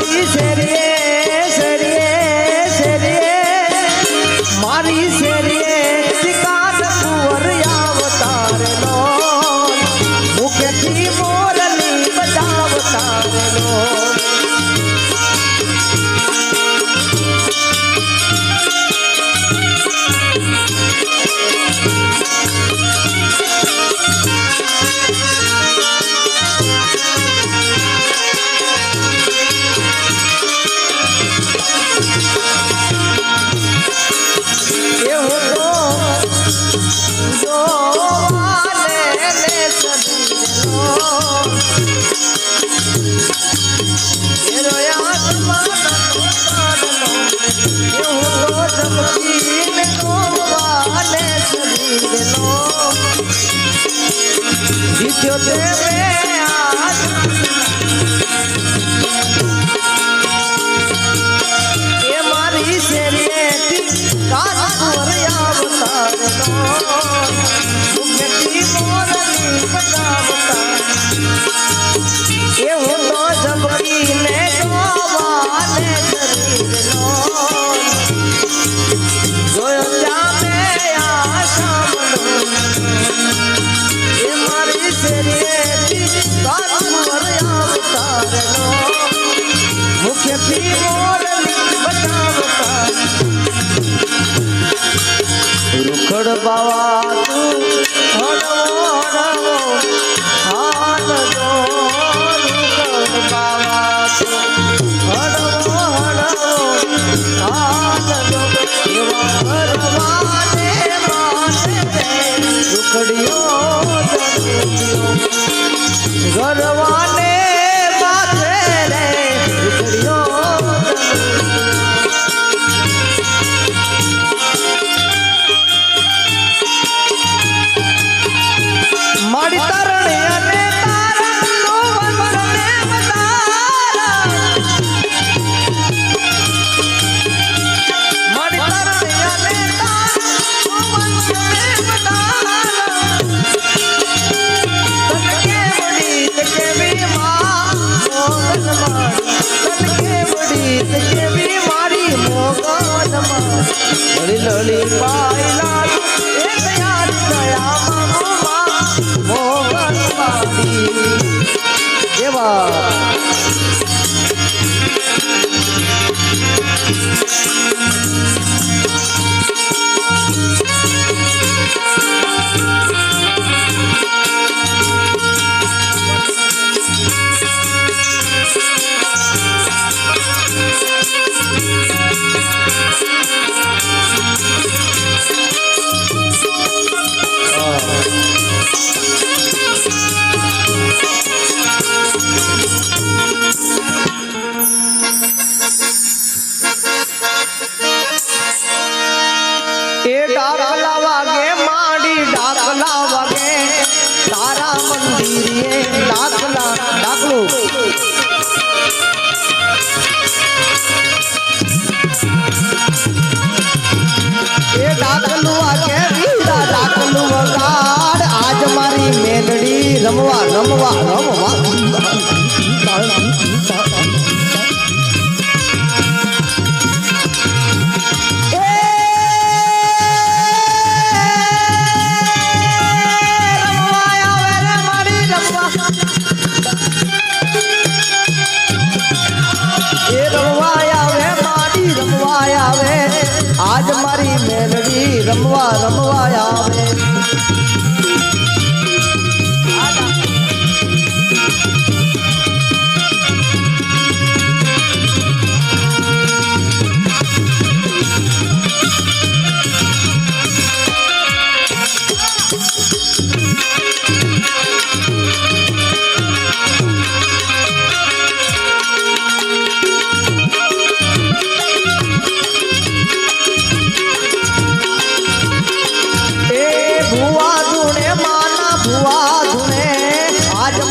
મારી શેરીએ શેરીએ શેરીએ મારી શેરીએ શિકાર કુંવર આવતારનો મુખથી મોરલી બજાવતારનો जीत्यो ते ये मारी शेरीए काज कुंवर आवतारनो मुखती मोरली बजावता ये हूँ तो झमकीने गोवाने शरीरनो जोयो जामे आ शामनो ये मारी शेरीए काज कुंवर आवतारनो मुखती मोरली बजावता रुखड़ बाबा तू हड़वो हड़वो हाल दो रुखड़ बाबा तू हड़वो हड़वो हाल दो भरवाने माने रुखड़ियो जनियो घरवाने माथे रे रुखड़ियो माड़ी तरणे अने तारण नो वंशने बतारा माड़ी तरणे अने तारण नो वंशने बतारा तनके बड़ी मां मोगन मारी तनके बड़ी मारी मोगन मारी लली पाई लाल एक यार दया मोहन मारी देवा डाकला वागे माड़ी डाकला वागे तारा मंदिर डाकला डाकलो ये डाकलू वागे वीरा डाकलू वगाड़ आज मारी मेलड़ी रमवा रमवा रमवा आज मारी मेलड़ी रमवा रमवा आवे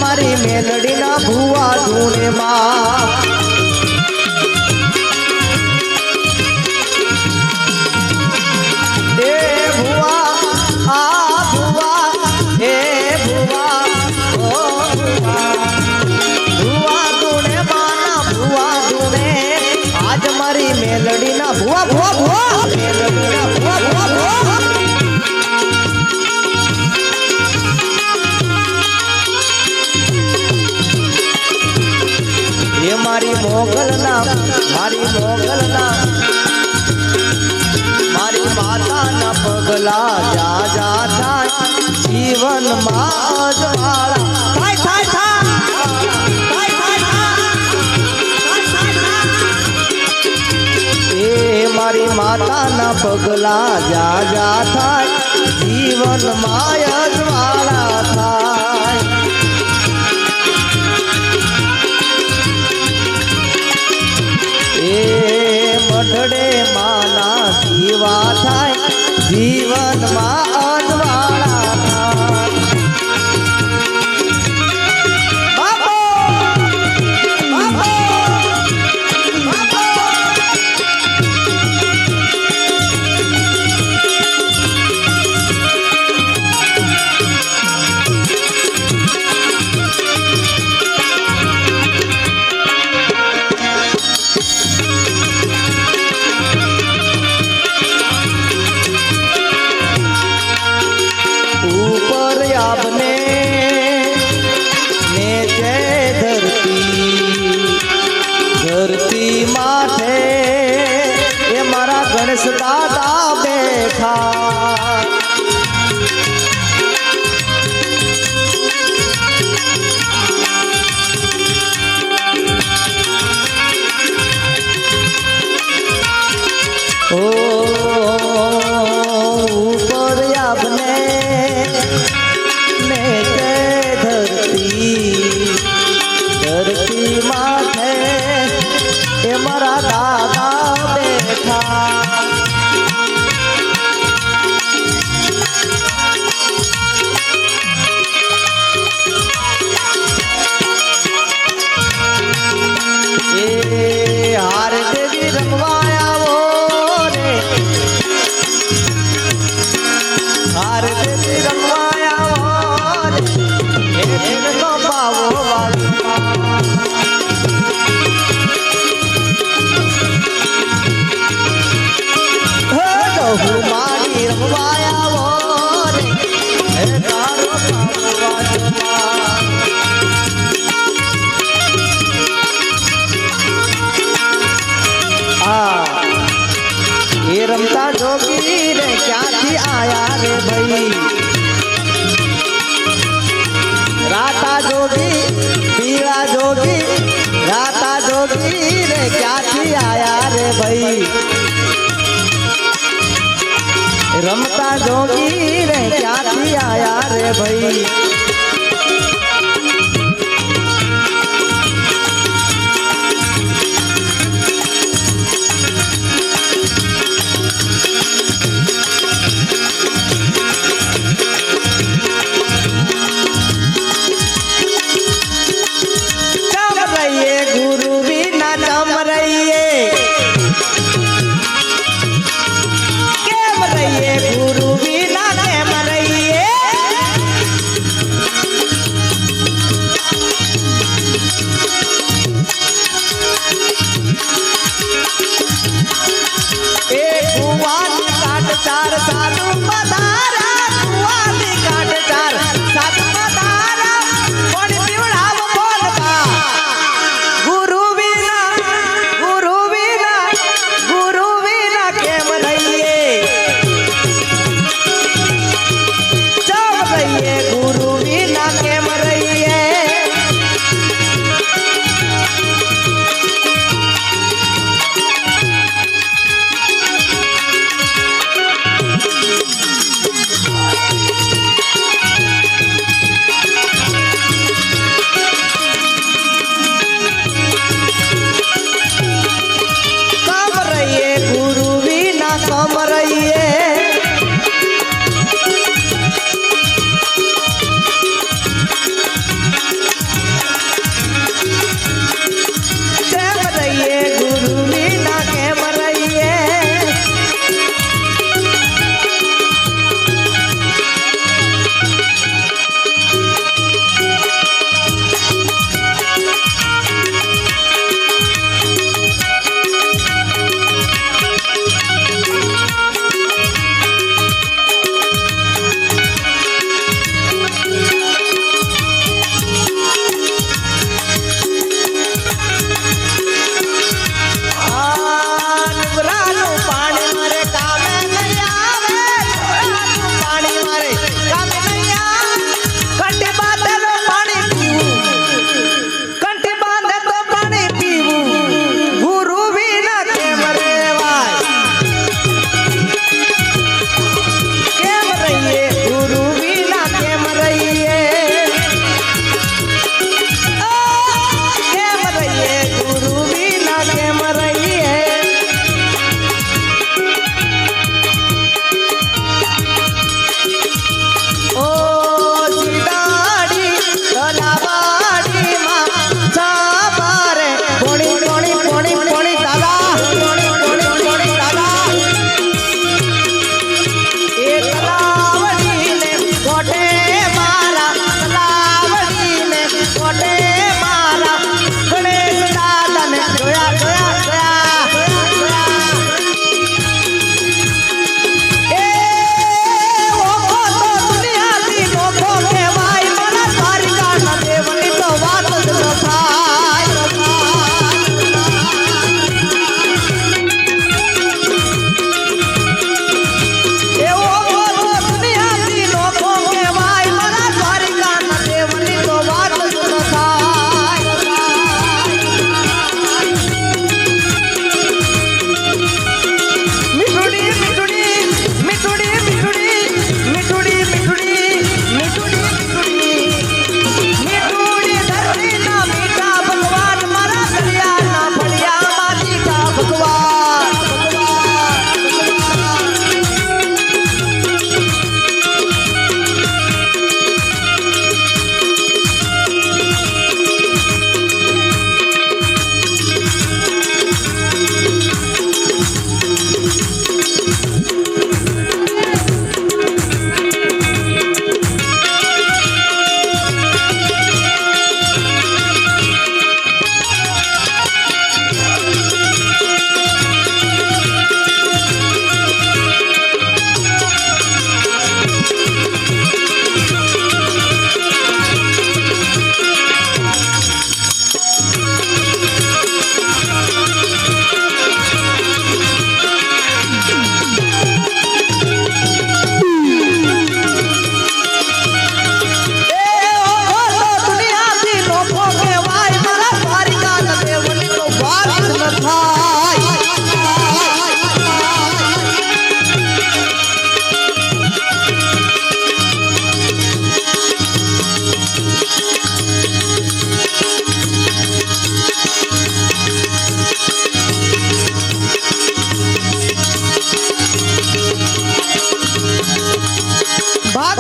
मारी मेलड़ी ना भुआ धूने माँ ए भुआ आ भुआ ए भुआ ओ भुआ भुआ धूने माना भुआ धूने ભુવા ભુવા મેલડીના ભુવા ભુવા ભુવા એ મારી મોગલના મારી માતાના પગલા જા જા થાય જીવનમાં અજવાળા એ મારી માતાના પગલા જા જા થાય જીવનમાં અજવાળા થાય એ મઢડે માના દીવા થાય જીવનમાં અજવાળા થાય બાપો બાપો બાપો ऊपर आपने नीचे धरती माथे ये मारा गणेश दादा बैठा ओ ऊपर आपने धरती माथे ए मारा दादा बैठा ए हार देवी रंगवाया वो रे हार देवी रंगवाया वो रे ए दिन तो बावो मारी रंगवाया वो रे ए तारो बाबा ये रमता जोगी रे क्या थी आया रे भाई राता जोगी पीला जोगी राता जोगी रे क्या थी आया रे भाई रमता जोगी रे क्या थी आया रे भाई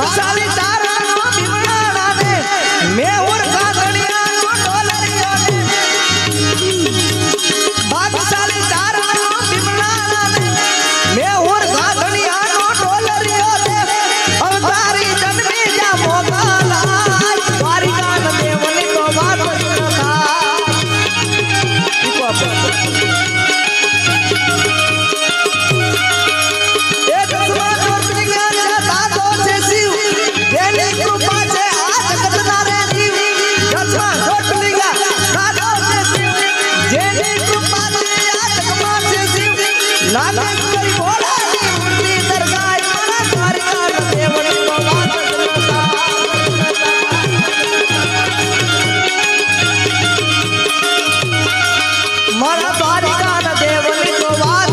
ભાગશાળી તારણનો ભીમડાણા ને મેહુર કાગડિયાનો ડોલરિયો ને ભાગશાળી તારણનો ભીમડાણા ને મેહુર કાગડિયાનો ડોલરિયો ને અવતારી જન્મી જા મોગલા દ્વારિકાન દેવની તો વાત ન થાય ઈકો આપો નાગેશ્વરી ભોળાની મૂર્તિ દરગાહ મારા દ્વારિકાના દેવની તો વાત મારા દ્વારિકાના દેવની તો વાત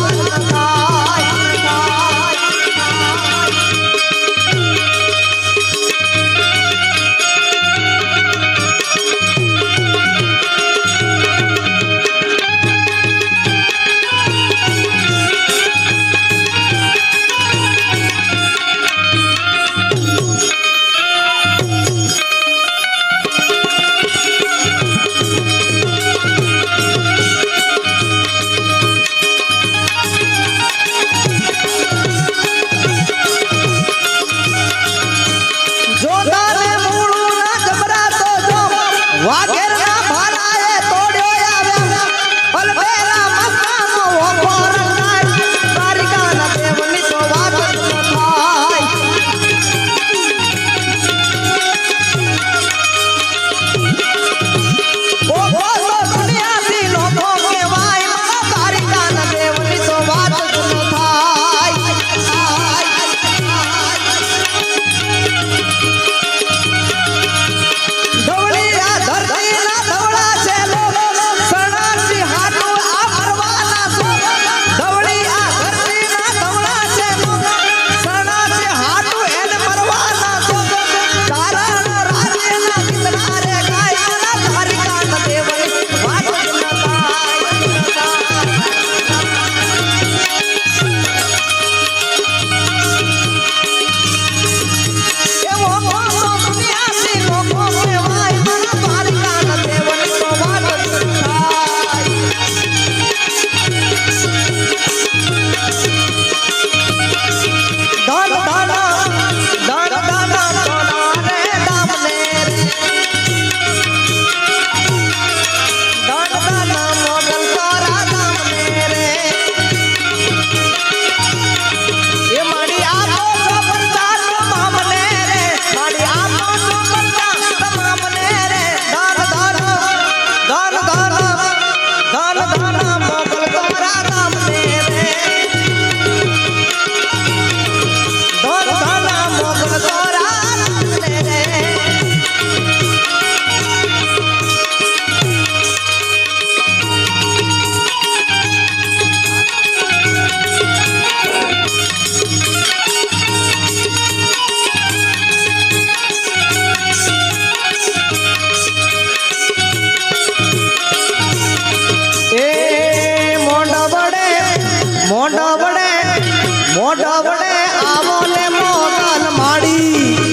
મોઢા વડે આવો ને મોગલ માડી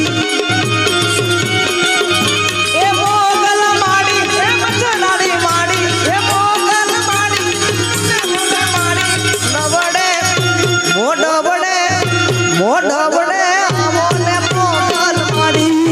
એ મોગલ માડી એ મચનાડી માડી એ મોગલ માડી નવડે મોઢા વડે આવો ને મોગલ માડી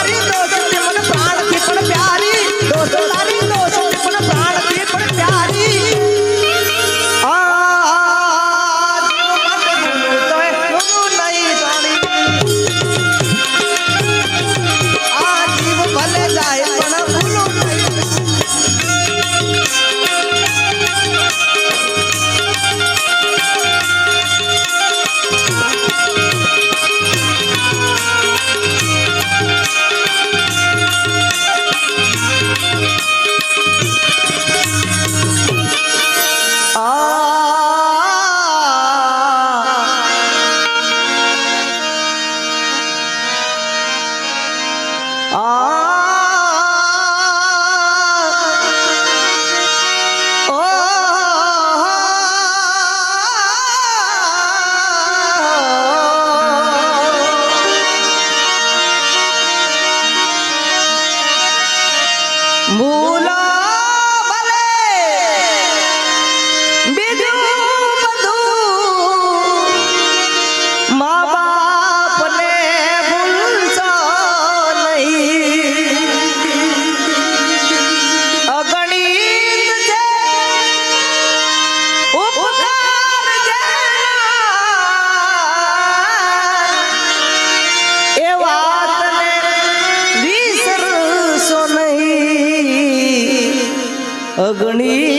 તારી દોસ્તી મને પ્રાણથી પણ પ્યારી દોસ્ત તારી દોસ્તી મને પ્રાણથી પણ પ્યારી અગણી